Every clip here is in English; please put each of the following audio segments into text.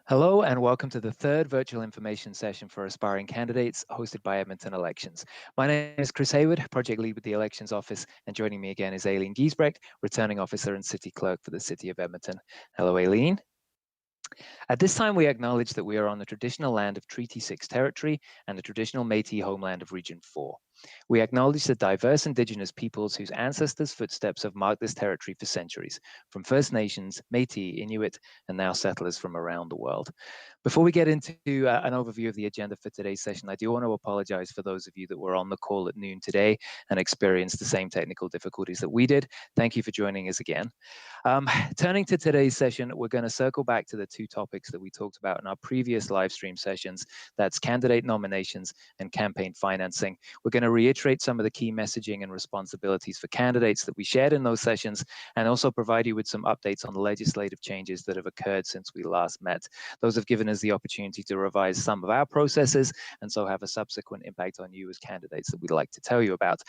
Hello and welcome to the third virtual information session for aspiring candidates hosted by Edmonton Elections. My name is Chris Hayward, Project Lead with the Elections Office, and joining me again is Aileen Giesbrecht, Returning Officer and City Clerk for the City of Edmonton. Hello, Aileen. At this time, we acknowledge that we are on the traditional land of Treaty 6 territory and the traditional Métis homeland of Region 4. We acknowledge the diverse Indigenous peoples whose ancestors' footsteps have marked this territory for centuries, from First Nations, Métis, Inuit, and now settlers from around the world. Before we get into an overview of the agenda for today's session, I do want to apologize for those of you that were on the call at noon today and experienced the same technical difficulties that we did. Thank you for joining us again. Turning to today's session, we're going to circle back to the two topics that we talked about in our previous live stream sessions. That's candidate nominations and campaign financing. We're going to reiterate some of the key messaging and responsibilities for candidates that we shared in those sessions, and also provide you with some updates on the legislative changes that have occurred since we last met. Those have given us the opportunity to revise some of our processes and so have a subsequent impact on you as candidates that we'd like to tell you about.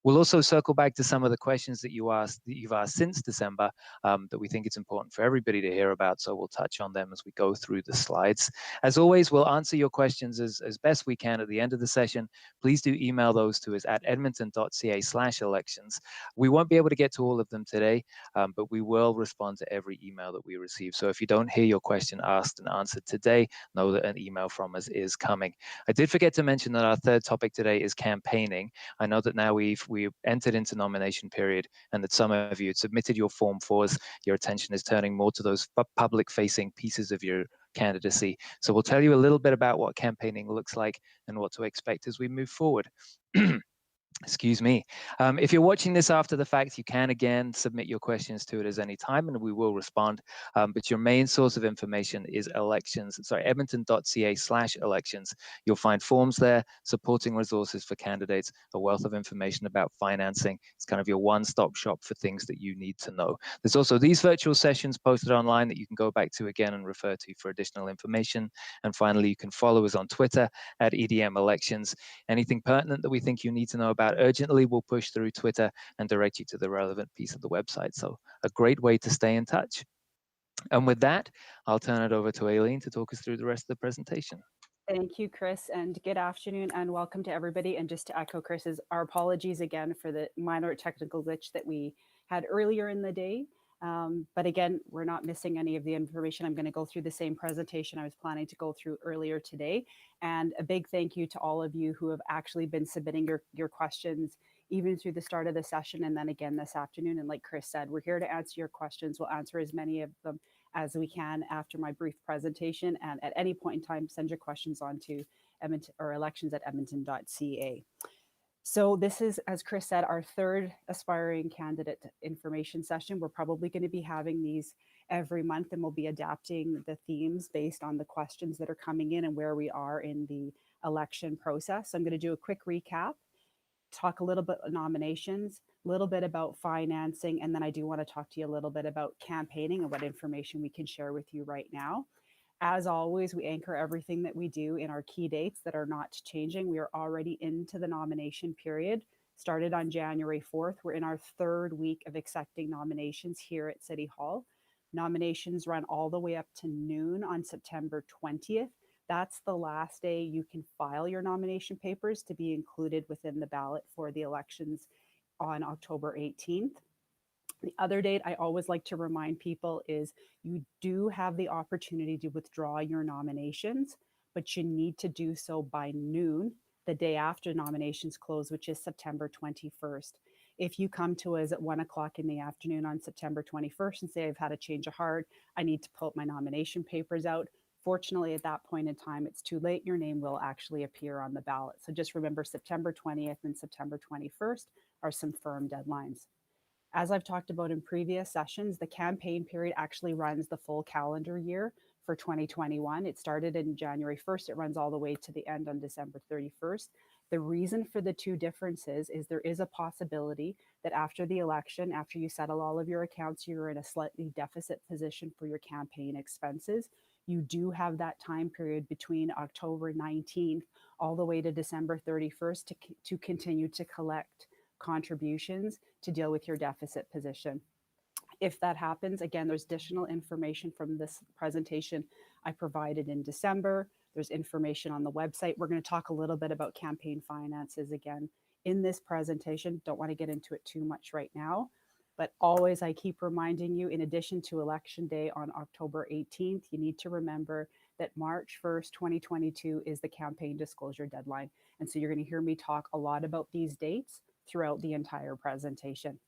We'll also circle back to some of the questions that you've asked since December that we think it's important for everybody to hear about, so we'll touch on them as we go through the slides. As always, we'll answer your questions as best we can at the end of the session. Please do email those to us at edmonton.ca/elections. We won't be able to get to all of them today, but we will respond to every email that we receive. So if you don't hear your question asked and answered today, know that an email from us is coming. I did forget to mention that our third topic today is campaigning. I know that now we've entered into nomination period and that some of you had submitted your Form 4s. Your attention is turning more to those public-facing pieces of your candidacy. So we'll tell you a little bit about what campaigning looks like and what to expect as we move forward. Excuse me. If you're watching this after the fact, you can again submit your questions to it at any time and we will respond. But your main source of information is edmonton.ca/elections. You'll find forms there, supporting resources for candidates, a wealth of information about financing. It's kind of your one-stop shop for things that you need to know. There's also these virtual sessions posted online that you can go back to again and refer to for additional information. And finally, you can follow us on Twitter at EDM Elections. Anything pertinent that we think you need to know about urgently, we'll push through Twitter and direct you to the relevant piece of the website. So a great way to stay in touch. And with that, I'll turn it over to Aileen to talk us through the rest of the presentation. Thank you, Chris, and good afternoon and welcome to everybody. And just to echo Chris's, our apologies again for the minor technical glitch that we had earlier in the day. But again, we're not missing any of the information. I'm going to go through the same presentation I was planning to go through earlier today. And a big thank you to all of you who have actually been submitting your questions even through the start of the session and then again this afternoon. And like Chris said, we're here to answer your questions. We'll answer as many of them as we can after my brief presentation. And at any point in time, send your questions on to Edmonton or elections@edmonton.ca. So this is, as Chris said, our third aspiring candidate information session. We're probably going to be having these every month, and we'll be adapting the themes based on the questions that are coming in and where we are in the election process. So I'm going to do a quick recap, talk a little bit of nominations, a little bit about financing, and then I do want to talk to you a little bit about campaigning and what information we can share with you right now. As always, we anchor everything that we do in our key dates that are not changing. We are already into the nomination period, started on January 4th. We're in our third week of accepting nominations here at City Hall. Nominations run all the way up to noon on September 20th. That's the last day you can file your nomination papers to be included within the ballot for the elections on October 18th. The other date I always like to remind people is you do have the opportunity to withdraw your nominations, but you need to do so by noon, the day after nominations close, which is September 21st. If you come to us at 1 o'clock in the afternoon on September 21st and say, I've had a change of heart, I need to pull my nomination papers out, fortunately, at that point in time, it's too late. Your name will actually appear on the ballot. So just remember September 20th and September 21st are some firm deadlines. As I've talked about in previous sessions, the campaign period actually runs the full calendar year for 2021. It started in January 1st. It runs all the way to the end on December 31st. The reason for the two differences is there is a possibility that after the election, after you settle all of your accounts, you're in a slightly deficit position for your campaign expenses. You do have that time period between October 19th all the way to December 31st to continue to collect contributions to deal with your deficit position. If that happens, again, there's additional information from this presentation I provided in December. There's information on the website. We're going to talk a little bit about campaign finances again in this presentation. Don't want to get into it too much right now, but always I keep reminding you, in addition to Election Day on October 18th, you need to remember that March 1st, 2022 is the campaign disclosure deadline. And so you're going to hear me talk a lot about these dates throughout the entire presentation.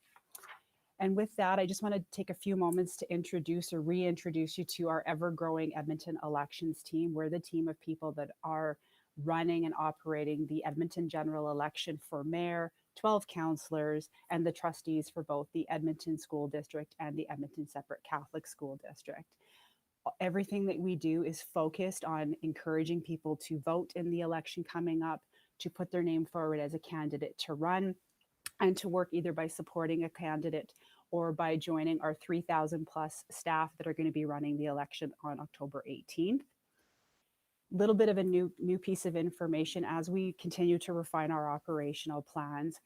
And with that, I just want to take a few moments to introduce or reintroduce you to our ever-growing Edmonton elections team. We're the team of people that are running and operating the Edmonton general election for mayor, 12 councillors, and the trustees for both the Edmonton School District and the Edmonton Separate Catholic School District. Everything that we do is focused on encouraging people to vote in the election coming up, to put their name forward as a candidate to run, and to work either by supporting a candidate or by joining our 3,000 plus staff that are going to be running the election on October 18th. Little bit of a new piece of information. As we continue to refine our operational plans,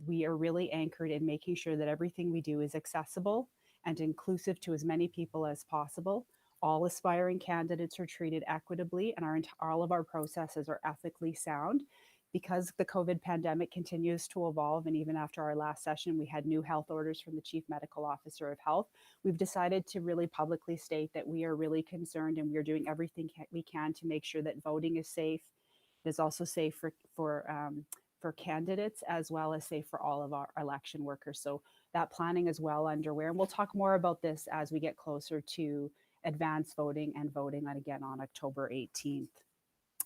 we are really anchored in making sure that everything we do is accessible and inclusive to as many people as possible. All aspiring candidates are treated equitably, and all of our processes are ethically sound. Because the COVID pandemic continues to evolve, and even after our last session, we had new health orders from the Chief Medical Officer of Health, we've decided to really publicly state that we are really concerned and we're doing everything we can to make sure that voting is safe. It is also safe for candidates, as well as safe for all of our election workers. So that planning is well underway, and we'll talk more about this as we get closer to advanced voting and voting again on October 18th.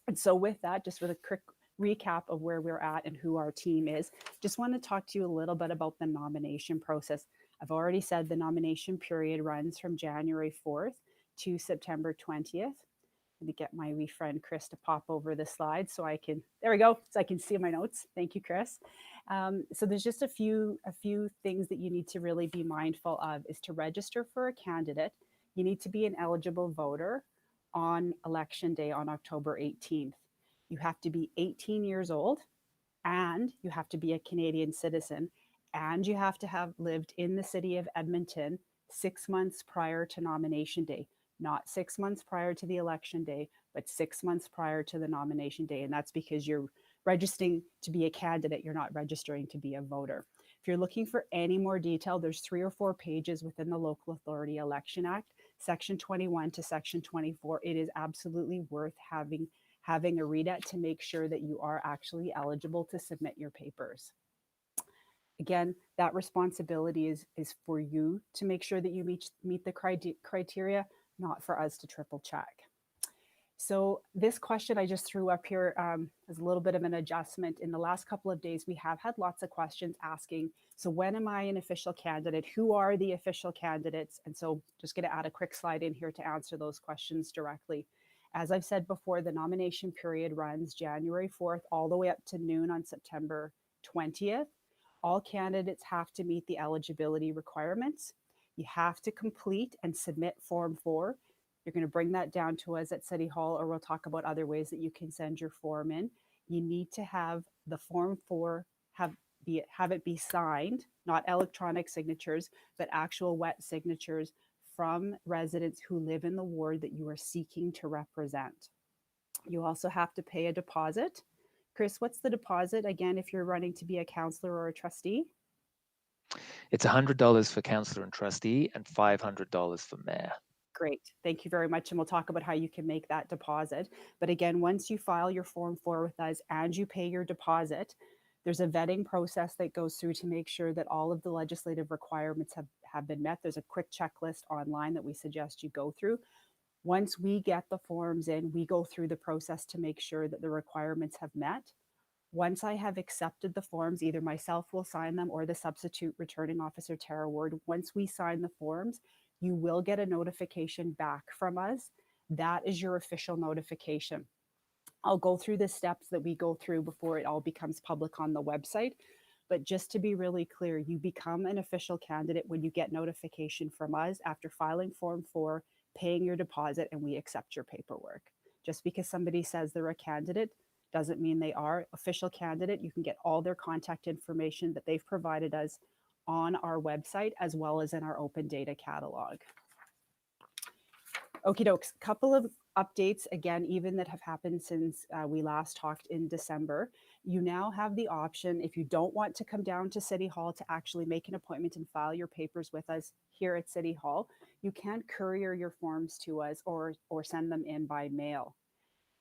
And so with that, just with a quick recap of where we're at and who our team is, just want to talk to you a little bit about the nomination process. I've already said the nomination period runs from January 4th to September 20th. Let me get my wee friend Chris to pop over the slide so I can, there we go, so I can see my notes. Thank you, Chris. So there's just a few things that you need to really be mindful of. Is to register for a candidate, you need to be an eligible voter on election day on October 18th. You have to be 18 years old, and you have to be a Canadian citizen, and you have to have lived in the city of Edmonton 6 months prior to nomination day. Not 6 months prior to the election day, but 6 months prior to the nomination day. And that's because you're registering to be a candidate, you're not registering to be a voter. If you're looking for any more detail, there's 3 or 4 pages within the Local Authority Election Act, Section 21 to Section 24. It is absolutely worth having a read at to make sure that you are actually eligible to submit your papers. Again, that responsibility is for you to make sure that you meet the criteria, not for us to triple check. So this question I just threw up here is a little bit of an adjustment. In the last couple of days, we have had lots of questions asking, so when am I an official candidate? Who are the official candidates? And so just going to add a quick slide in here to answer those questions directly. As I've said before, the nomination period runs January 4th all the way up to noon on September 20th. All candidates have to meet the eligibility requirements. You have to complete and submit Form 4. You're going to bring that down to us at City Hall, or we'll talk about other ways that you can send your form in. You need to have the Form 4 have it be signed, not electronic signatures, but actual wet signatures from residents who live in the ward that you are seeking to represent. You also have to pay a deposit. Chris, what's the deposit again if you're running to be a councillor or a trustee? It's $100 for councillor and trustee and $500 for mayor. Great, thank you very much. And we'll talk about how you can make that deposit. But again, once you file your Form 4 with us and you pay your deposit, there's a vetting process that goes through to make sure that all of the legislative requirements have been met. There's a quick checklist online that we suggest you go through. Once we get the forms in, we go through the process to make sure that the requirements have met. Once I have accepted the forms, either myself will sign them or the substitute returning officer, Tara Ward. Once we sign the forms, you will get a notification back from us. That is your official notification. I'll go through the steps that we go through before it all becomes public on the website. But just to be really clear, you become an official candidate when you get notification from us after filing Form 4, paying your deposit, and we accept your paperwork. Just because somebody says they're a candidate doesn't mean they are official candidate. You can get all their contact information that they've provided us on our website, as well as in our open data catalog. Okie dokes. Couple of updates again, even that have happened since we last talked in December. You now have the option, if you don't want to come down to City Hall to actually make an appointment and file your papers with us here at City Hall, you can courier your forms to us or send them in by mail.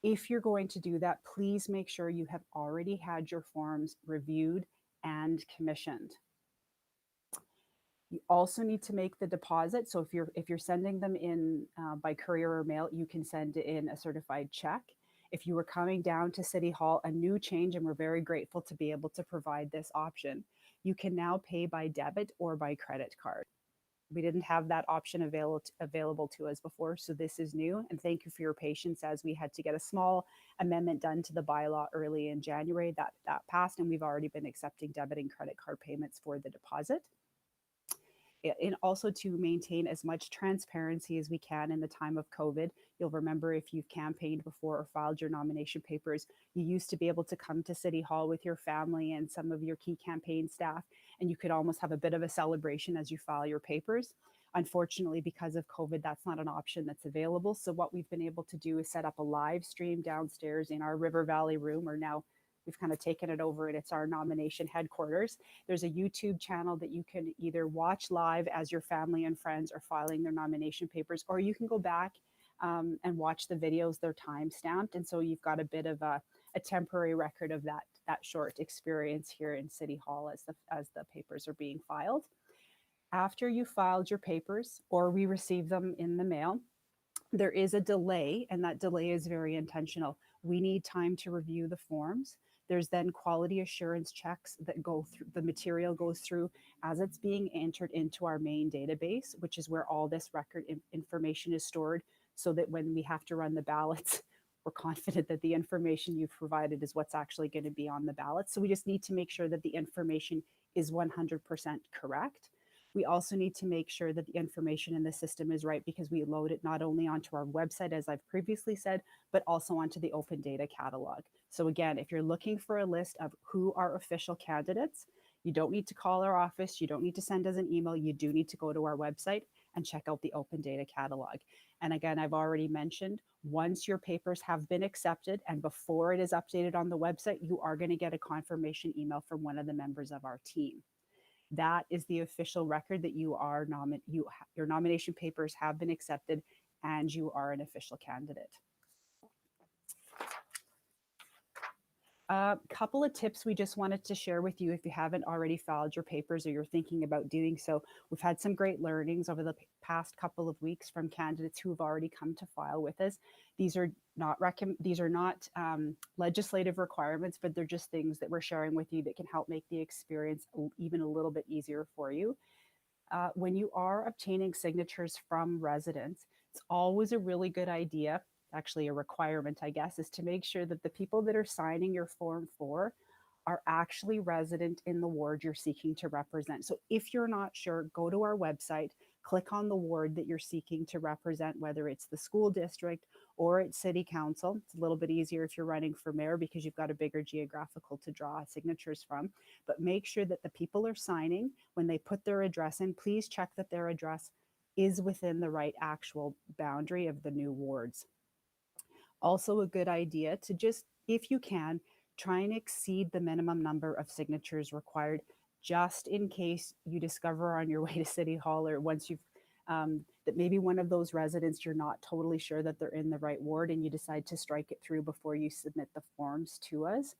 If you're going to do that, please make sure you have already had your forms reviewed and commissioned. You also need to make the deposit. So if you're sending them in by courier or mail, you can send in a certified check. If you were coming down to City Hall, a new change, and we're very grateful to be able to provide this option, you can now pay by debit or by credit card. We didn't have that option available to us before, so this is new. And thank you for your patience as we had to get a small amendment done to the bylaw early in January. That passed, and we've already been accepting debit and credit card payments for the deposit. And also to maintain as much transparency as we can in the time of COVID. You'll remember if you've campaigned before or filed your nomination papers, you used to be able to come to City Hall with your family and some of your key campaign staff, and you could almost have a bit of a celebration as you file your papers. Unfortunately, because of COVID, that's not an option that's available. So what we've been able to do is set up a live stream downstairs in our River Valley room, or now we've kind of taken it over and it's our nomination headquarters. There's a YouTube channel that you can either watch live as your family and friends are filing their nomination papers, or you can go back and watch the videos. They're time stamped. And so you've got a bit of a temporary record of that short experience here in City Hall as the papers are being filed. After you filed your papers or we receive them in the mail, there is a delay, and that delay is very intentional. We need time to review the forms. There's then quality assurance checks that go through, the material goes through as it's being entered into our main database, which is where all this record information is stored, so that when we have to run the ballots, we're confident that the information you've provided is what's actually going to be on the ballot. So we just need to make sure that the information is 100% correct. We also need to make sure that the information in the system is right, because we load it not only onto our website, as I've previously said, but also onto the open data catalog. So again, if you're looking for a list of who are official candidates, you don't need to call our office. You don't need to send us an email. You do need to go to our website and check out the open data catalog. And again, I've already mentioned, once your papers have been accepted and before it is updated on the website, you are going to get a confirmation email from one of the members of our team. That is the official record that your nomination papers have been accepted and you are an official candidate. A couple of tips we just wanted to share with you if you haven't already filed your papers or you're thinking about doing so. We've had some great learnings over the past couple of weeks from candidates who have already come to file with us. These are not legislative requirements, but they're just things that we're sharing with you that can help make the experience even a little bit easier for you. When you are obtaining signatures from residents, it's always a really good idea, actually a requirement, I guess, is to make sure that the people that are signing your form for are actually resident in the ward you're seeking to represent. So if you're not sure, go to our website, click on the ward that you're seeking to represent, whether it's the school district or it's city council. It's a little bit easier if you're running for mayor because you've got a bigger geographical to draw signatures from. But make sure that the people are signing, when they put their address in, please check that their address is within the right actual boundary of the new wards. Also a good idea to just, if you can, try and exceed the minimum number of signatures required, just in case you discover on your way to City Hall, or once you've that maybe one of those residents, you're not totally sure that they're in the right ward and you decide to strike it through before you submit the forms to us.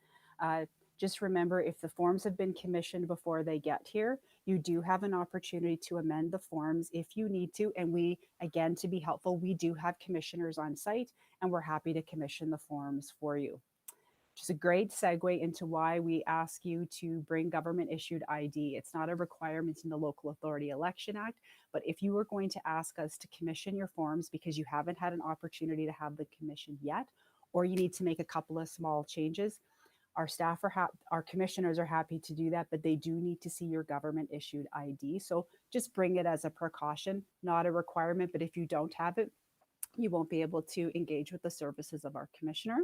Just remember, if the forms have been commissioned before they get here, you do have an opportunity to amend the forms if you need to. And we, again, to be helpful, we do have commissioners on site and we're happy to commission the forms for you. Which is a great segue into why we ask you to bring government issued ID. It's not a requirement in the Local Authority Election Act, but if you were going to ask us to commission your forms because you haven't had an opportunity to have the commission yet, or you need to make a couple of small changes, our staff our commissioners are happy to do that, but they do need to see your government issued ID. So just bring it as a precaution, not a requirement, but if you don't have it, you won't be able to engage with the services of our commissioner.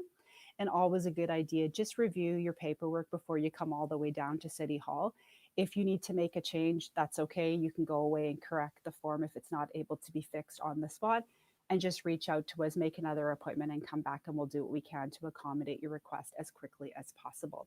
And always a good idea, just review your paperwork before you come all the way down to City Hall. If you need to make a change, that's okay. You can go away and correct the form if it's not able to be fixed on the spot. and just reach out to us, make another appointment, and come back, and we'll do what we can to accommodate your request as quickly as possible.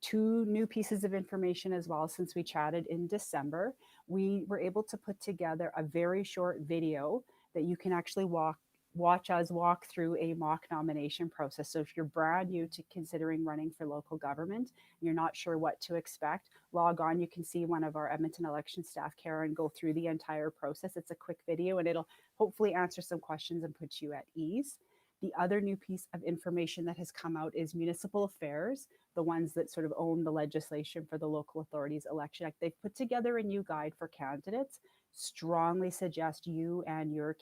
Two new pieces of information as well. Since we chatted in December, we were able to put together a very short video that you can actually watch us walk through a mock nomination process. So if you're brand new to considering running for local government, and you're not sure what to expect, log on. You can see one of our Edmonton election staff, Karen, go through the entire process. It's a quick video, and it'll hopefully answer some questions and put you at ease. The other new piece of information that has come out is municipal affairs, the ones that sort of own the legislation for the local authorities election act. They've put together a new guide for candidates. Strongly suggest you and your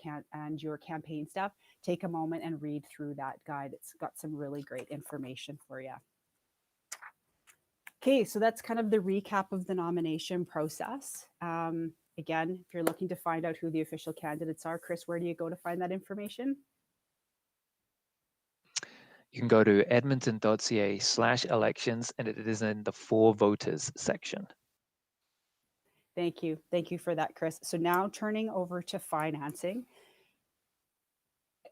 campaign staff take a moment and read through that guide. It's got some really great information for you. Okay, so that's kind of the recap of the nomination process. Again, if you're looking to find out who the official candidates are, Chris, where do you go to find that information? You can go to edmonton.ca/elections, and it is in the For Voters section. Thank you. Thank you for that, Chris. So now turning over to financing.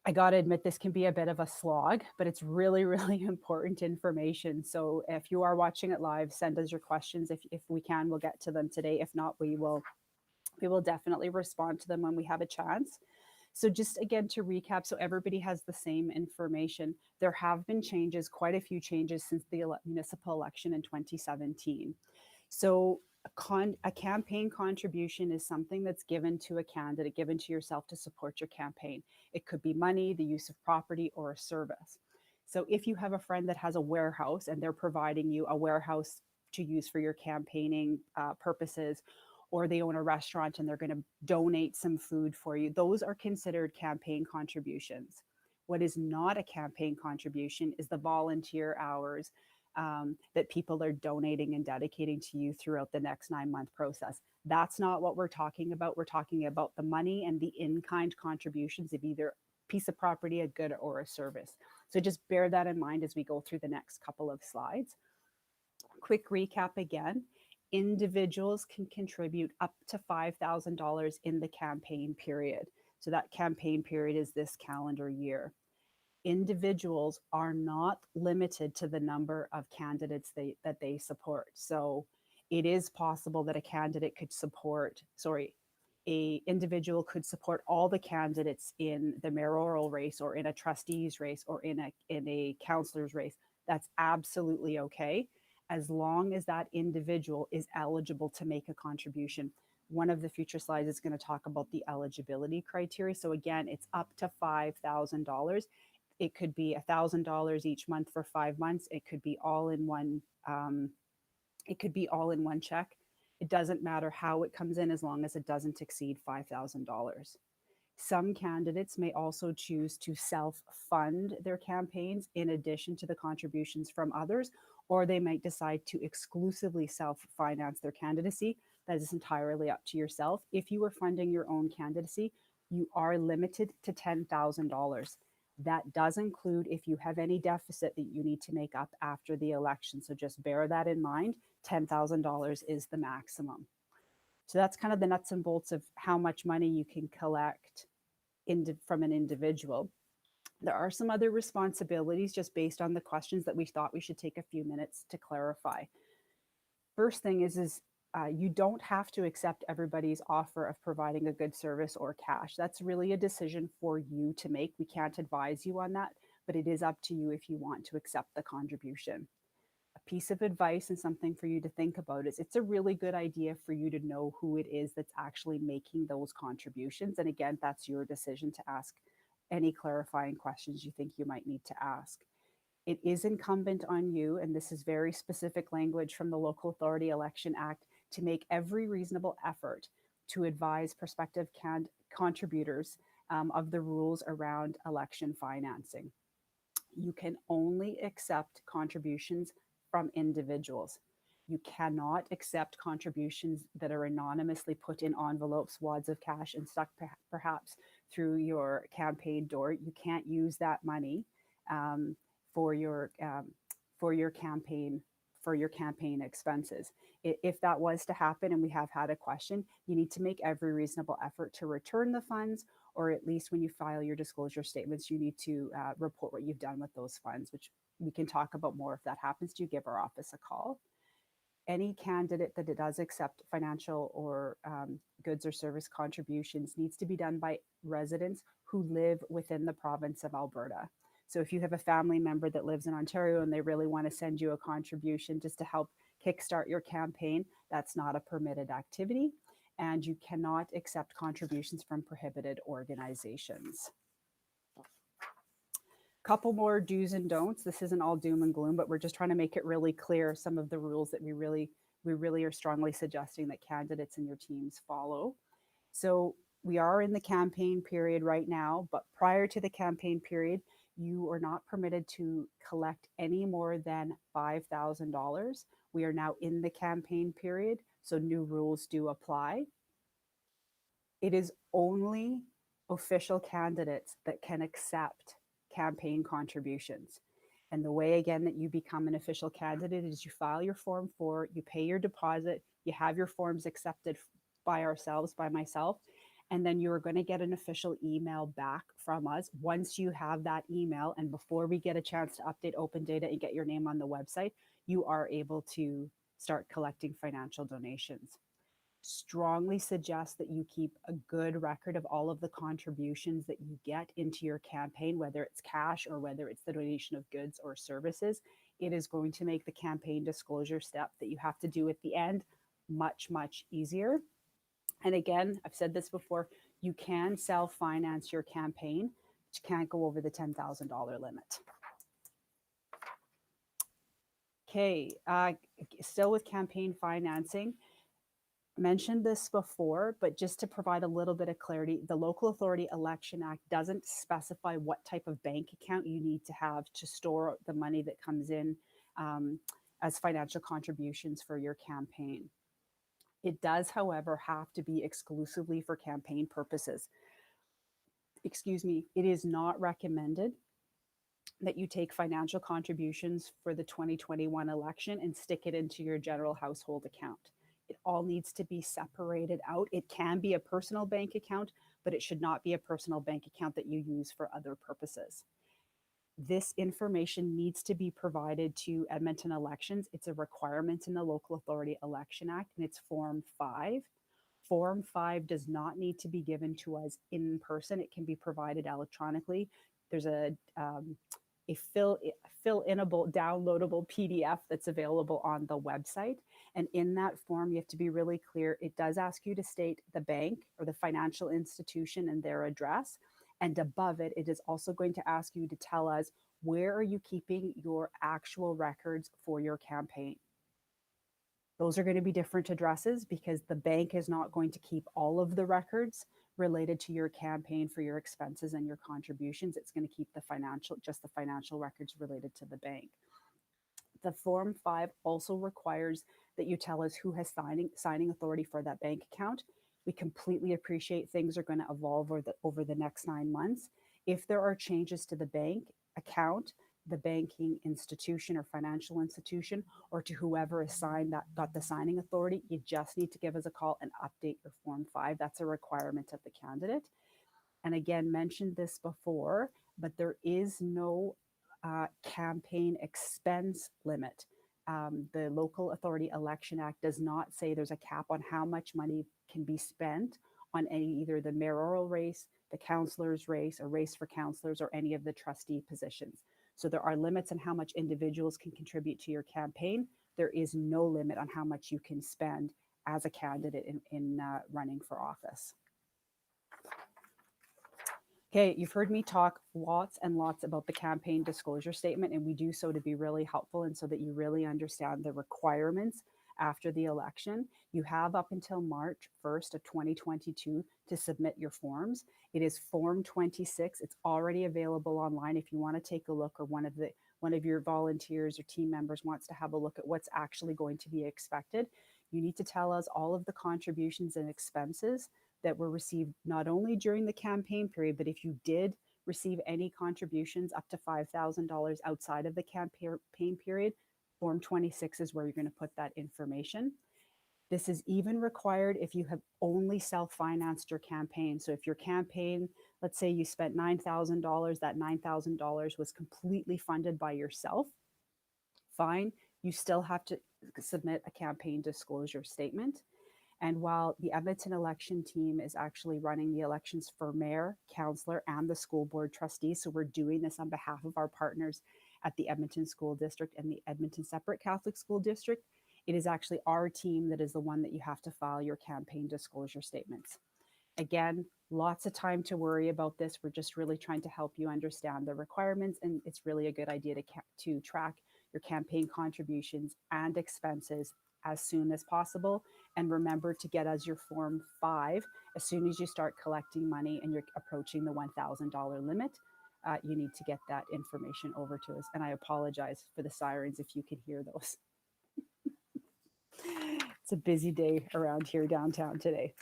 I got to admit, this can be a bit of a slog, but it's really, really important information. So if you are watching it live, send us your questions. If we can, we'll get to them today. If not, we will definitely respond to them when we have a chance. So just again to recap, so everybody has the same information. There have been changes, quite a few changes since the municipal election in 2017. So a campaign contribution is something that's given to a candidate, given to yourself to support your campaign. It could be money, the use of property, or a service. So if you have a friend that has a warehouse and they're providing you a warehouse to use for your campaigning purposes, or they own a restaurant and they're going to donate some food for you, those are considered campaign contributions. What is not a campaign contribution is the volunteer hours that people are donating and dedicating to you throughout the next 9-month process. That's not what we're talking about. We're talking about the money and the in-kind contributions of either a piece of property, a good, or a service. So just bear that in mind as we go through the next couple of slides. Quick recap again. Individuals can contribute up to $5,000 in the campaign period. So that campaign period is this calendar year. Individuals are not limited to the number of candidates that they support. So it is possible that a individual could support all the candidates in the mayoral race or in a trustee's race or in a councillor's race. That's absolutely okay, as long as that individual is eligible to make a contribution. One of the future slides is going to talk about the eligibility criteria. So again, it's up to $5,000. It could be $1,000 each month for 5 months. It could be all in one. It could be all in one check. It doesn't matter how it comes in as long as it doesn't exceed $5,000. Some candidates may also choose to self-fund their campaigns in addition to the contributions from others, or they might decide to exclusively self-finance their candidacy. That is entirely up to yourself. If you are funding your own candidacy, you are limited to $10,000. That does include if you have any deficit that you need to make up after the election. So just bear that in mind. $10,000 is the maximum. So that's kind of the nuts and bolts of how much money you can collect from an individual. There are some other responsibilities just based on the questions that we thought we should take a few minutes to clarify. First thing is you don't have to accept everybody's offer of providing a good service or cash. That's really a decision for you to make. We can't advise you on that, but it is up to you if you want to accept the contribution. A piece of advice and something for you to think about is it's a really good idea for you to know who it is that's actually making those contributions. And again, that's your decision to ask any clarifying questions you think you might need to ask. It is incumbent on you, and this is very specific language from the Local Authority Election Act, to make every reasonable effort to advise prospective contributors of the rules around election financing. You can only accept contributions from individuals. You cannot accept contributions that are anonymously put in envelopes, wads of cash, and stuck perhaps through your campaign door. You can't use that money for your campaign expenses. If that was to happen, and we have had a question, you need to make every reasonable effort to return the funds or at least when you file your disclosure statements, you need to report what you've done with those funds, which we can talk about more. If that happens to you, give our office a call. Any candidate that it does accept financial or goods or service contributions needs to be done by residents who live within the province of Alberta. So if you have a family member that lives in Ontario and they really want to send you a contribution just to help kickstart your campaign, that's not a permitted activity, and you cannot accept contributions from prohibited organizations. Couple more do's and don'ts. This isn't all doom and gloom, but we're just trying to make it really clear some of the rules that we really are strongly suggesting that candidates and your teams follow. So we are in the campaign period right now, but prior to the campaign period, you are not permitted to collect any more than $5,000. We are now in the campaign period, so new rules do apply. It is only official candidates that can accept campaign contributions. And the way, again, that you become an official candidate is you file your Form 4, you pay your deposit, you have your forms accepted by ourselves, by myself, and then you are going to get an official email back from us. Once you have that email, and before we get a chance to update open data and get your name on the website, you are able to start collecting financial donations. Strongly suggest that you keep a good record of all of the contributions that you get into your campaign, whether it's cash or whether it's the donation of goods or services. It is going to make the campaign disclosure step that you have to do at the end much, much easier. And again, I've said this before, you can self-finance your campaign, but you can't go over the $10,000 limit. Okay, still with campaign financing, mentioned this before, but just to provide a little bit of clarity, the Local Authority Election Act doesn't specify what type of bank account you need to have to store the money that comes in as financial contributions for your campaign. It does, however, have to be exclusively for campaign purposes. Excuse me, it is not recommended that you take financial contributions for the 2021 election and stick it into your general household account. It all needs to be separated out. It can be a personal bank account, but it should not be a personal bank account that you use for other purposes. This information needs to be provided to Edmonton Elections. It's a requirement in the Local Authority Election Act, and it's Form 5. Form 5 does not need to be given to us in person. It can be provided electronically. There's a fill-inable, downloadable PDF that's available on the website. And in that form, you have to be really clear. It does ask you to state the bank or the financial institution and their address. And above it, it is also going to ask you to tell us, where are you keeping your actual records for your campaign? Those are going to be different addresses because the bank is not going to keep all of the records related to your campaign for your expenses and your contributions. It's going to keep just the financial records related to the bank. The Form 5 also requires that you tell us who has signing authority for that bank account. We completely appreciate things are going to evolve over the next 9 months. If there are changes to the bank account, the banking institution or financial institution, or to whoever assigned that got the signing authority, you just need to give us a call and update your Form 5. That's a requirement of the candidate. And again, mentioned this before, but there is no campaign expense limit. The Local Authority Election Act does not say there's a cap on how much money can be spent on either the mayoral race, the councillor's race, or race for councillors, or any of the trustee positions. So there are limits on how much individuals can contribute to your campaign. There is no limit on how much you can spend as a candidate in running for office. Okay, you've heard me talk lots and lots about the campaign disclosure statement, and we do so to be really helpful and so that you really understand the requirements after the election. You have up until March 1st of 2022 to submit your forms. It is Form 26. It's already available online if you want to take a look, or one of your volunteers or team members wants to have a look at what's actually going to be expected. You need to tell us all of the contributions and expenses that were received not only during the campaign period, but if you did receive any contributions up to $5,000 outside of the campaign period, Form 26 is where you're going to put that information. This is even required if you have only self-financed your campaign. So if your campaign, let's say you spent $9,000, that $9,000 was completely funded by yourself, fine, you still have to submit a campaign disclosure statement. And while the Edmonton election team is actually running the elections for mayor, councillor, and the school board trustees, so we're doing this on behalf of our partners at the Edmonton School District and the Edmonton Separate Catholic School District, it is actually our team that is the one that you have to file your campaign disclosure statements. Again, lots of time to worry about this. We're just really trying to help you understand the requirements, and it's really a good idea to track your campaign contributions and expenses as soon as possible. And remember to get us your Form 5 as soon as you start collecting money and you're approaching the $1,000 limit. You need to get that information over to us. And I apologize for the sirens if you can hear those. It's a busy day around here downtown today.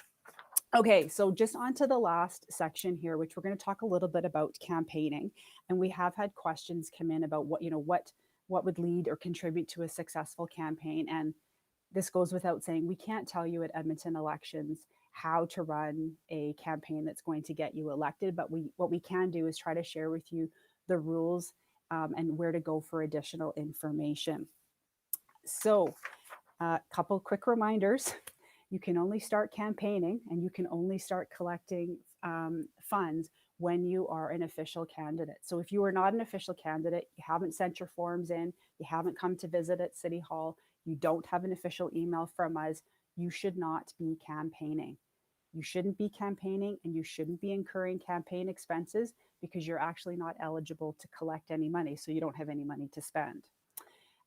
Okay, so just on to the last section here, which we're going to talk a little bit about campaigning. And we have had questions come in about what would lead or contribute to a successful campaign. And this goes without saying, we can't tell you at Edmonton Elections how to run a campaign that's going to get you elected, but what we can do is try to share with you the rules and where to go for additional information. So a couple quick reminders. You can only start campaigning and you can only start collecting funds when you are an official candidate. So if you are not an official candidate, you haven't sent your forms in, you haven't come to visit at City Hall, you don't have an official email from us, you should not be campaigning. You shouldn't be campaigning and you shouldn't be incurring campaign expenses because you're actually not eligible to collect any money, so you don't have any money to spend.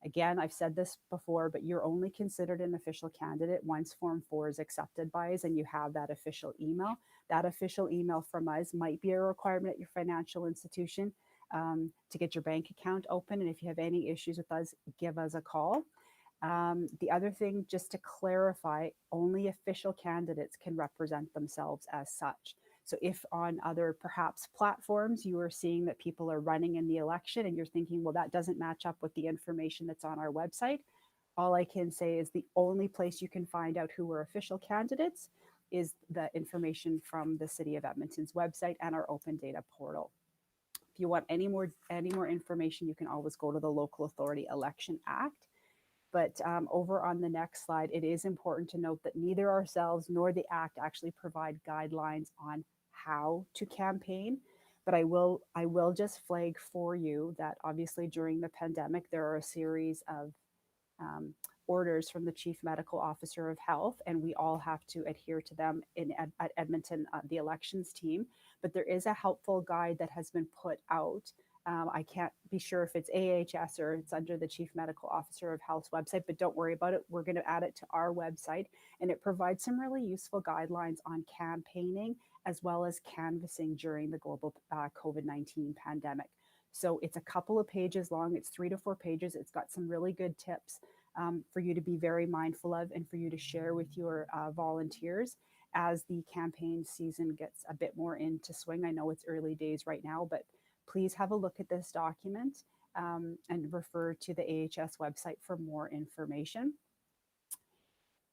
Again, I've said this before, but you're only considered an official candidate once Form 4 is accepted by us and you have that official email. That official email from us might be a requirement at your financial institution to get your bank account open. And if you have any issues with us, give us a call. The other thing, just to clarify, only official candidates can represent themselves as such. So if on other perhaps platforms you are seeing that people are running in the election and you're thinking, well, that doesn't match up with the information that's on our website, all I can say is the only place you can find out who are official candidates is the information from the City of Edmonton's website and our open data portal. If you want any more information, you can always go to the Local Authority Election Act. But over on the next slide, it is important to note that neither ourselves nor the Act actually provide guidelines on how to campaign. But I will just flag for you that obviously during the pandemic, there are a series of orders from the Chief Medical Officer of Health, and we all have to adhere to them at Edmonton, the elections team. But there is a helpful guide that has been put out. I can't be sure if it's AHS or it's under the Chief Medical Officer of Health's website, but don't worry about it. We're going to add it to our website, and it provides some really useful guidelines on campaigning as well as canvassing during the global COVID-19 pandemic. So it's a couple of pages long. It's 3 to 4 pages. It's got some really good tips for you to be very mindful of and for you to share with your volunteers as the campaign season gets a bit more into swing. I know it's early days right now, but please have a look at this document and refer to the AHS website for more information.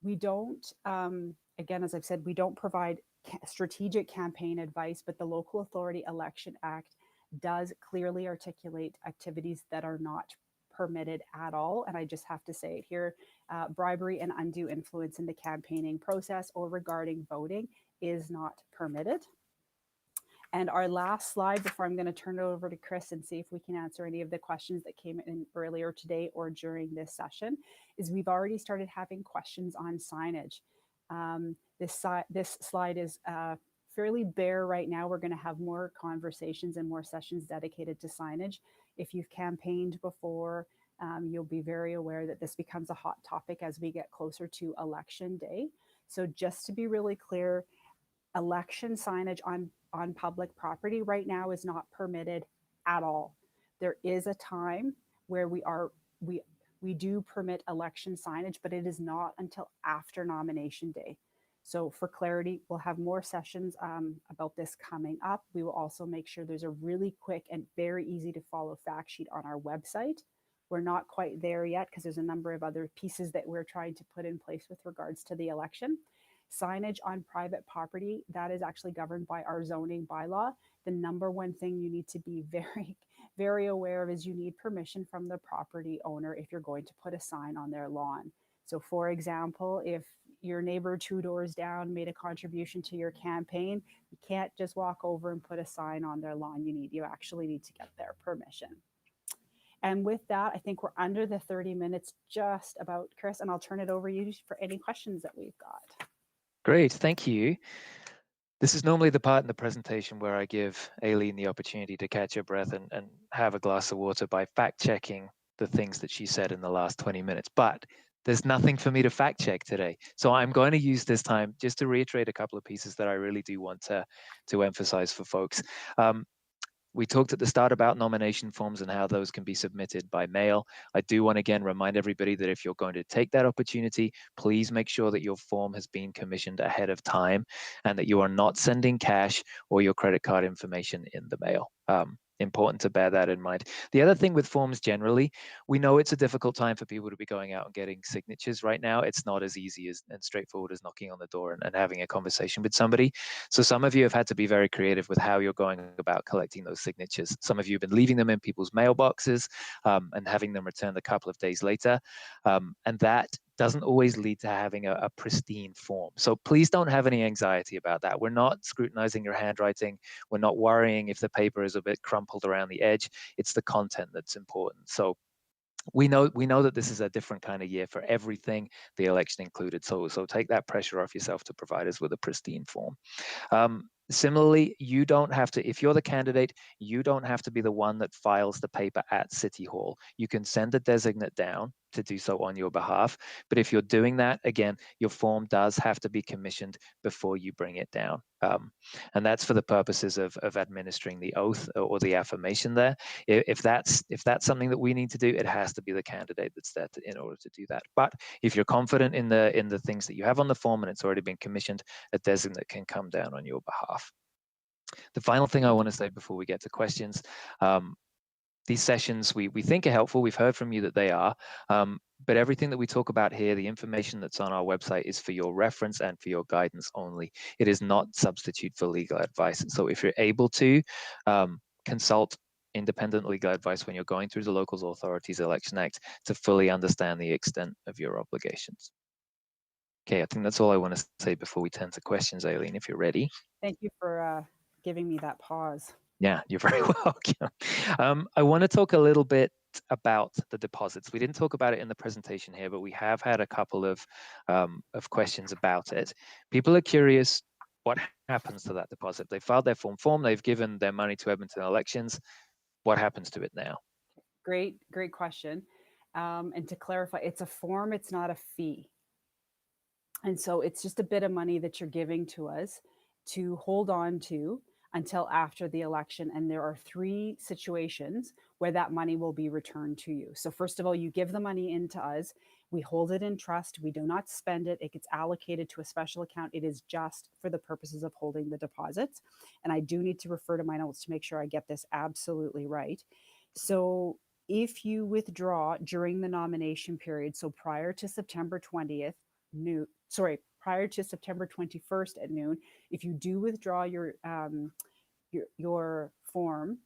We don't, again, as I've said, we don't provide strategic campaign advice, but the Local Authority Election Act does clearly articulate activities that are not permitted at all. And I just have to say it here, bribery and undue influence in the campaigning process or regarding voting is not permitted. And our last slide before I'm going to turn it over to Chris and see if we can answer any of the questions that came in earlier today or during this session is we've already started having questions on signage. This slide is fairly bare right now. We're going to have more conversations and more sessions dedicated to signage. If you've campaigned before, you'll be very aware that this becomes a hot topic as we get closer to election day. So just to be really clear, election signage on public property right now is not permitted at all. There is a time where we do permit election signage, but it is not until after nomination day. So for clarity, we'll have more sessions about this coming up. We will also make sure there's a really quick and very easy to follow fact sheet on our website We're not quite there yet because there's a number of other pieces that we're trying to put in place with regards to the election. Signage on private property, that is actually governed by our zoning bylaw. The number one thing you need to be very, very aware of is you need permission from the property owner if you're going to put a sign on their lawn. So for example, if your neighbor 2 doors down made a contribution to your campaign, you can't just walk over and put a sign on their lawn. You actually need to get their permission. And with that, I think we're under the 30 minutes just about, Chris, and I'll turn it over to you for any questions that we've got. Great, thank you. This is normally the part in the presentation where I give Aileen the opportunity to catch her breath and have a glass of water by fact checking the things that she said in the last 20 minutes. But there's nothing for me to fact check today. So I'm going to use this time just to reiterate a couple of pieces that I really do want to emphasize for folks. We talked at the start about nomination forms and how those can be submitted by mail. I do want to again remind everybody that if you're going to take that opportunity, please make sure that your form has been commissioned ahead of time and that you are not sending cash or your credit card information in the mail. Important to bear that in mind. The other thing with forms generally, we know it's a difficult time for people to be going out and getting signatures right now. It's not as easy and straightforward as knocking on the door and having a conversation with somebody. So some of you have had to be very creative with how you're going about collecting those signatures. Some of you have been leaving them in people's mailboxes and having them returned a couple of days later. And that doesn't always lead to having a pristine form. So please don't have any anxiety about that. We're not scrutinizing your handwriting. We're not worrying if the paper is a bit crumpled around the edge. It's the content that's important. So we know that this is a different kind of year for everything, the election included. So take that pressure off yourself to provide us with a pristine form. Similarly, you don't have to, if you're the candidate, you don't have to be the one that files the paper at City Hall. You can send a designate down to do so on your behalf. But if you're doing that, again, your form does have to be commissioned before you bring it down. And that's for the purposes of administering the oath or the affirmation there. If that's something that we need to do, it has to be the candidate that's there in order to do that. But if you're confident in the things that you have on the form and it's already been commissioned, a designate can come down on your behalf. The final thing I want to say before we get to questions, these sessions we think are helpful. We've heard from you that they are, but everything that we talk about here, the information that's on our website is for your reference and for your guidance only. It is not substitute for legal advice. So if you're able to consult independent legal advice when you're going through the Local Authorities Election Act to fully understand the extent of your obligations. Okay, I think that's all I want to say before we turn to questions, Aileen, if you're ready. Thank you for giving me that pause. Yeah, you're very welcome. I want to talk a little bit about the deposits. We didn't talk about it in the presentation here, but we have had a couple of questions about it. People are curious what happens to that deposit. They filed their form, they've given their money to Edmonton Elections. What happens to it now? Great question. And to clarify, it's a form, it's not a fee. And so it's just a bit of money that you're giving to us to hold on to until after the election. And there are 3 situations where that money will be returned to you. So first of all, you give the money in to us. We hold it in trust. We do not spend it. It gets allocated to a special account. It is just for the purposes of holding the deposits. And I do need to refer to my notes to make sure I get this absolutely right. So if you withdraw during the nomination period, so prior to September 20th, prior to September 21st at noon, if you do withdraw your form,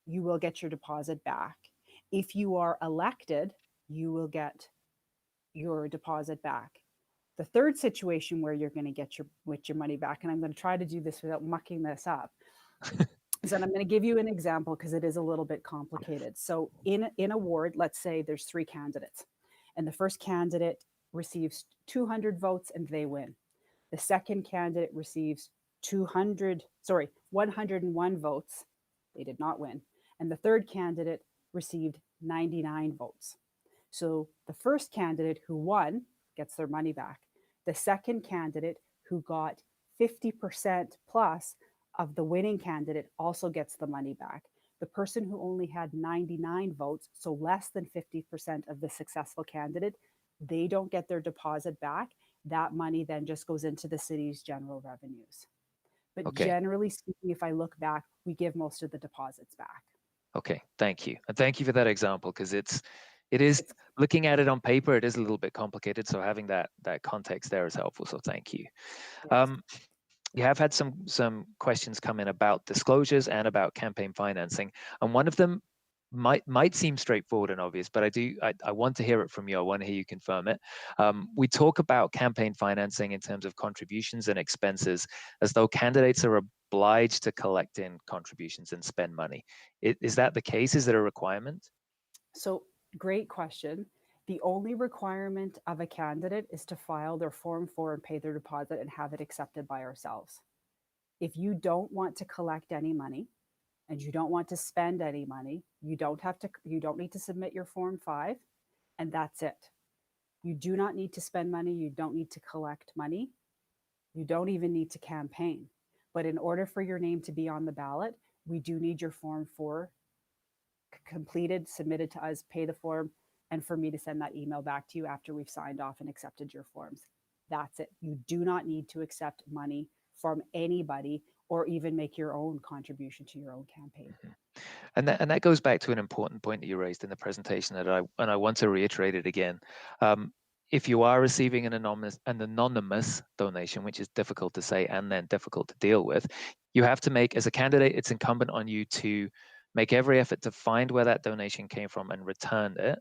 you will get your deposit back. If you are elected, you will get your deposit back. The third situation where you're going to get your money back, and I'm going to try to do this without mucking this up, is that I'm going to give you an example because it is a little bit complicated. So in a ward, let's say there's 3 candidates, and the first candidate receives 200 votes and they win. The second candidate receives 101 votes. They did not win. And the third candidate received 99 votes. So the first candidate who won gets their money back. The second candidate who got 50% plus of the winning candidate also gets the money back. The person who only had 99 votes, so less than 50% of the successful candidate, they don't get their deposit back. That money then just goes into the city's general revenues. But okay, generally speaking, if I look back, we give most of the deposits back. Okay, thank you. And thank you for that example, because It is, It's looking at it on paper, it is a little bit complicated. So having that context there is helpful. So thank you. yes. Um, you have had some questions come in about disclosures and about campaign financing, and one of them might seem straightforward and obvious, but I want to hear it from you. I want to hear you confirm it. We talk about campaign financing in terms of contributions and expenses as though candidates are obliged to collect in contributions and spend money. Is that the case? Is it a requirement? So, great question. The only requirement of a candidate is to file their Form 4 and pay their deposit and have it accepted by ourselves. If you don't want to collect any money and you don't want to spend any money, you don't need to submit your Form 5, and that's it. You do not need to spend money, you don't need to collect money, you don't even need to campaign. But in order for your name to be on the ballot, we do need your Form 4 completed, submitted to us, pay the form, and for me to send that email back to you after we've signed off and accepted your forms. That's it. You do not need to accept money from anybody or even make your own contribution to your own campaign. Mm-hmm. And that goes back to an important point that you raised in the presentation that I want to reiterate it again. If you are receiving an anonymous donation, which is difficult to say and then difficult to deal with, you have to make, as a candidate, it's incumbent on you to make every effort to find where that donation came from and return it.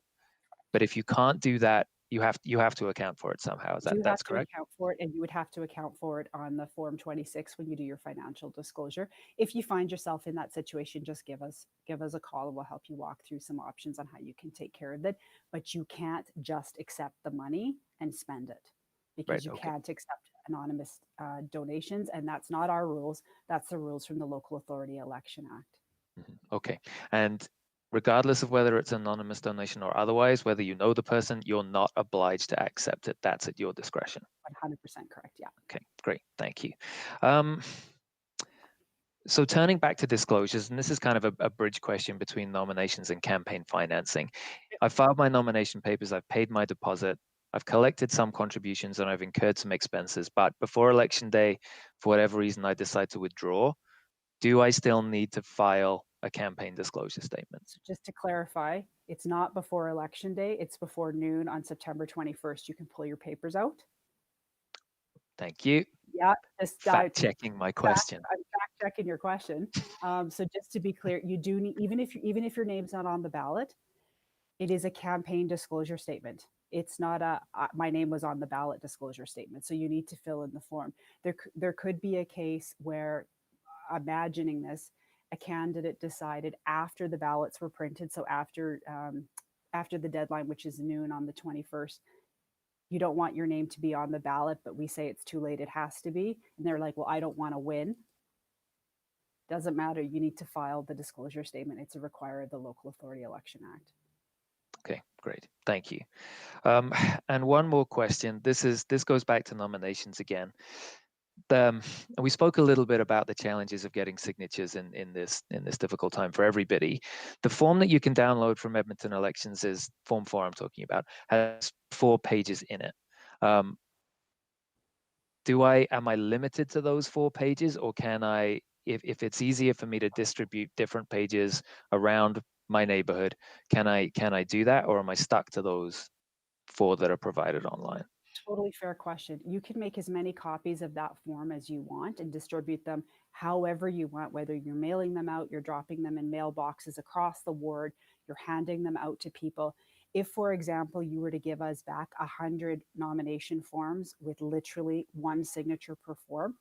But if you can't do that, you have to account for it somehow. That's Have to correct? account for it, and you would have to account for it on the Form 26 when you do your financial disclosure. If you find yourself in that situation, just give us a call and we'll help you walk through some options on how you can take care of it. But you can't just accept the money and spend it, Right. because you Okay. can't accept anonymous donations, and that's not our rules. That's the rules from the Local Authority Election Act. Okay. And regardless of whether it's anonymous donation or otherwise, whether you know the person, you're not obliged to accept it. That's at your discretion. 100% correct. Yeah. Okay, great. Thank you. Um, so turning back to disclosures, and this is kind of a bridge question between nominations and campaign financing. I've filed my nomination papers, I've paid my deposit, I've collected some contributions, and I've incurred some expenses. But before election day, for whatever reason, I decide to withdraw. Do I still need to file a campaign disclosure statement? So just to clarify, it's not before election day, it's before noon on September 21st. You can pull your papers out. Thank you. Yeah, just Fact checking my question. I'm fact checking your question. So just to be clear, you do need, even if your name's not on the ballot, it is a campaign disclosure statement. It's not a my name was on the ballot disclosure statement. So you need to fill in the form. There could be a case where, imagining this, a candidate decided after the ballots were printed, so after the deadline, which is noon on the 21st, you don't want your name to be on the ballot, but we say it's too late, it has to be. And they're like, well, I don't want to win. Doesn't matter. You need to file the disclosure statement. It's a require of the Local Authority Election Act. Okay, great. Thank you. And one more question. This goes back to nominations again. We spoke a little bit about the challenges of getting signatures in this difficult time for everybody. The form that you can download from Edmonton Elections is Form 4 I'm talking about, has 4 pages in it. Am I limited to those 4 pages, or can I, if it's easier for me to distribute different pages around my neighborhood, can I do that, or am I stuck to those 4 that are provided online? Totally fair question. You can make as many copies of that form as you want and distribute them however you want, whether you're mailing them out, you're dropping them in mailboxes across the ward, you're handing them out to people. If, for example, you were to give us back 100 nomination forms with literally one signature per form,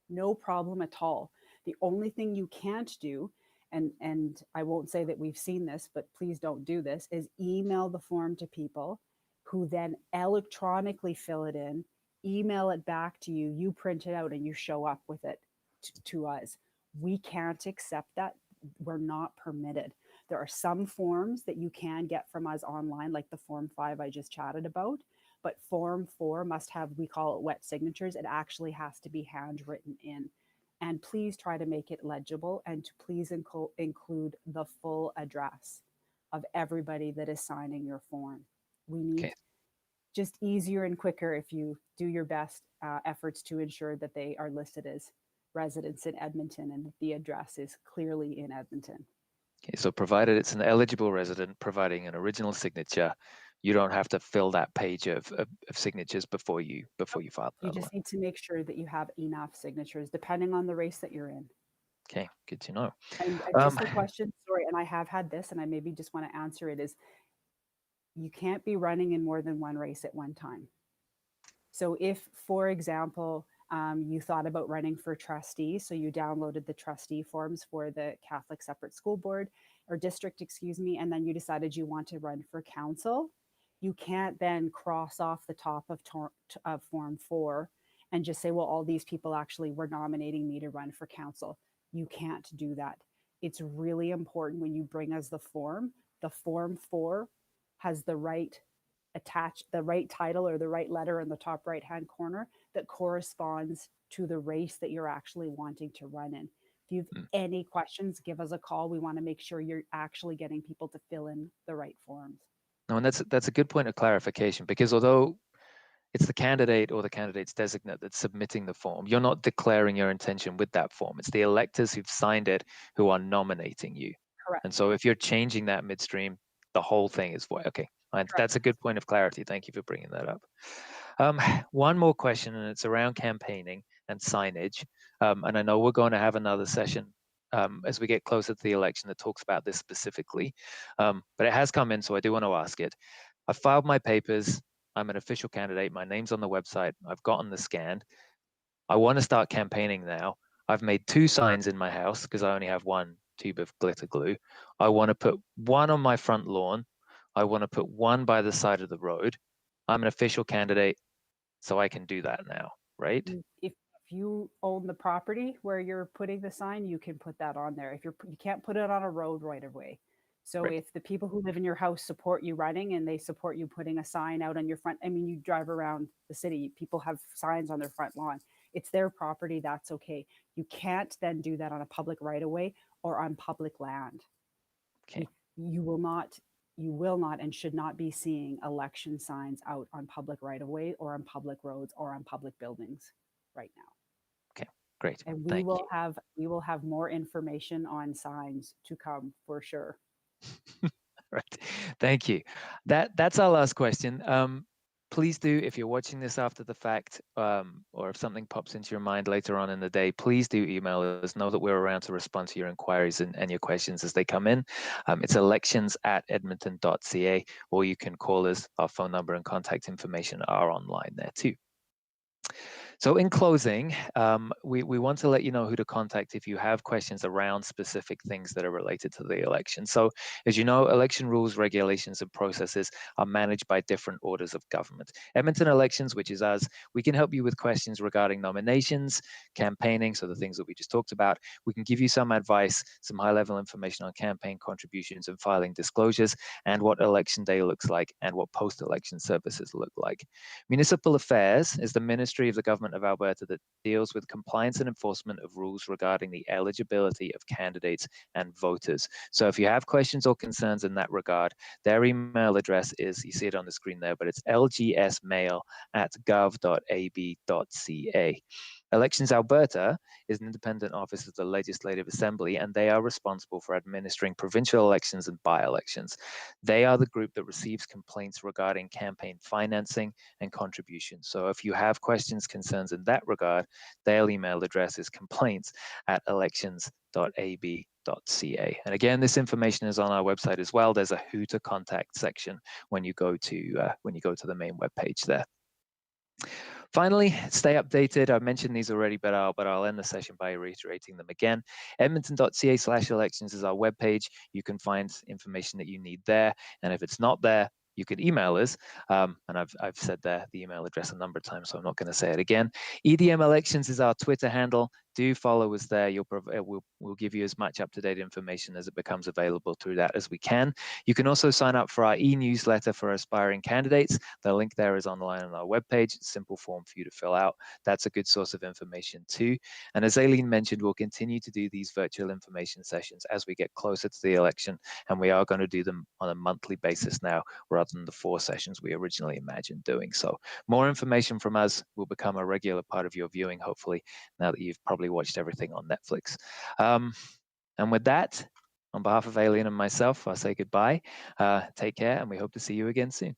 no problem at all. The only thing you can't do, and I won't say that we've seen this, but please don't do this, is email the form to people who then electronically fill it in, email it back to you, you print it out, and you show up with it to us. We can't accept that. We're not permitted. There are some forms that you can get from us online, like the Form 5 I just chatted about, but Form 4 must have, we call it wet signatures. It actually has to be handwritten in. And please try to make it legible, and to please include the full address of everybody that is signing your form. We need Okay. just easier and quicker if you do your best efforts to ensure that they are listed as residents in Edmonton and that the address is clearly in Edmonton. Okay, so provided it's an eligible resident providing an original signature, you don't have to fill that page of signatures before you file You another one. just need to make sure that you have enough signatures, depending on the race that you're in. Okay, good to know. And Um, just a question, sorry, and I have had this, and I maybe just want to answer it, is you can't be running in more than one race at one time. So if, for example, you thought about running for trustee, so you downloaded the trustee forms for the Catholic Separate School Board or district, excuse me, and then you decided you want to run for council, you can't then cross off the top of Form 4 and just say, well, all these people actually were nominating me to run for council. You can't do that. It's really important when you bring us the Form 4 has the right title or the right letter in the top right hand corner that corresponds to the race that you're actually wanting to run in. If you have mm, any questions, give us a call. We want to make sure you're actually getting people to fill in the right forms. no, and that's a good point of clarification, because although it's the candidate or the candidate's designate that's submitting the form, you're not declaring your intention with that form. It's the electors who've signed it who are nominating you. And Correct. so if you're changing that midstream, the whole thing is void. Okay, that's a Correct. good point of clarity. Thank you for bringing that up. Um, one more question, and it's around campaigning and signage. And I know we're going to have another session as we get closer to the election that talks about this specifically. But it has come in, so I do want to ask it. I've filed my papers. I'm an official candidate. My name's on the website. I've gotten the scan. I want to start campaigning now. I've made 2 signs in my house because I only have 1 tube of glitter glue. I want to put 1 on my front lawn. I want to put 1 by the side of the road. I'm an official candidate, so I can do that now, right? If you own the property where you're putting the sign, you can put that on there. If you can't put it on a road right away. So Right. if the people who live in your house support you running and they support you putting a sign out on your front, I mean, you drive around the city, people have signs on their front lawn. It's their property, that's okay. You can't then do that on a public right of way or on public land. Okay. You will not and should not be seeing election signs out on public right of way or on public roads or on public buildings right now. Okay. Great. And Thank you. we will have more information on signs to come for sure. Right. Thank you. That's our last question. Please do, if you're watching this after the fact, or if something pops into your mind later on in the day, please do email us. Know that we're around to respond to your inquiries and your questions as they come in. It's elections@edmonton.ca, or you can call us. Our phone number and contact information are online there too. So in closing, we want to let you know who to contact if you have questions around specific things that are related to the election. So as you know, election rules, regulations, and processes are managed by different orders of government. Edmonton Elections, which is us, we can help you with questions regarding nominations, campaigning, so the things that we just talked about. We can give you some advice, some high-level information on campaign contributions and filing disclosures, and what election day looks like, and what post-election services look like. Municipal Affairs is the ministry of the government of Alberta that deals with compliance and enforcement of rules regarding the eligibility of candidates and voters. So if you have questions or concerns in that regard, their email address is, you see it on the screen there, but it's lgsmail@gov.ab.ca. Elections Alberta is an independent office of the Legislative Assembly, and they are responsible for administering provincial elections and by-elections. They are the group that receives complaints regarding campaign financing and contributions. So if you have questions, concerns in that regard, their email address is complaints@elections.ab.ca. And again, this information is on our website as well. There's a who to contact section when you go to the main webpage there. Finally, stay updated. I've mentioned these already, but I'll end the session by reiterating them again. Edmonton.ca/elections is our webpage. You can find information that you need there. And if it's not there, you can email us. And I've said the email address a number of times, so I'm not going to say it again. EDM Elections is our Twitter handle. Do follow us there. We'll give you as much up-to-date information as it becomes available through that as we can. You can also sign up for our e-newsletter for aspiring candidates. The link there is online on our webpage. It's a simple form for you to fill out. That's a good source of information too. And as Aileen mentioned, we'll continue to do these virtual information sessions as we get closer to the election, and we are going to do them on a monthly basis now, rather than the 4 sessions we originally imagined doing. So more information from us will become a regular part of your viewing, hopefully, now that you've probably watched everything on Netflix. And with that, On behalf of Aileen and myself, I'll say goodbye. Take care, and we hope to see you again soon.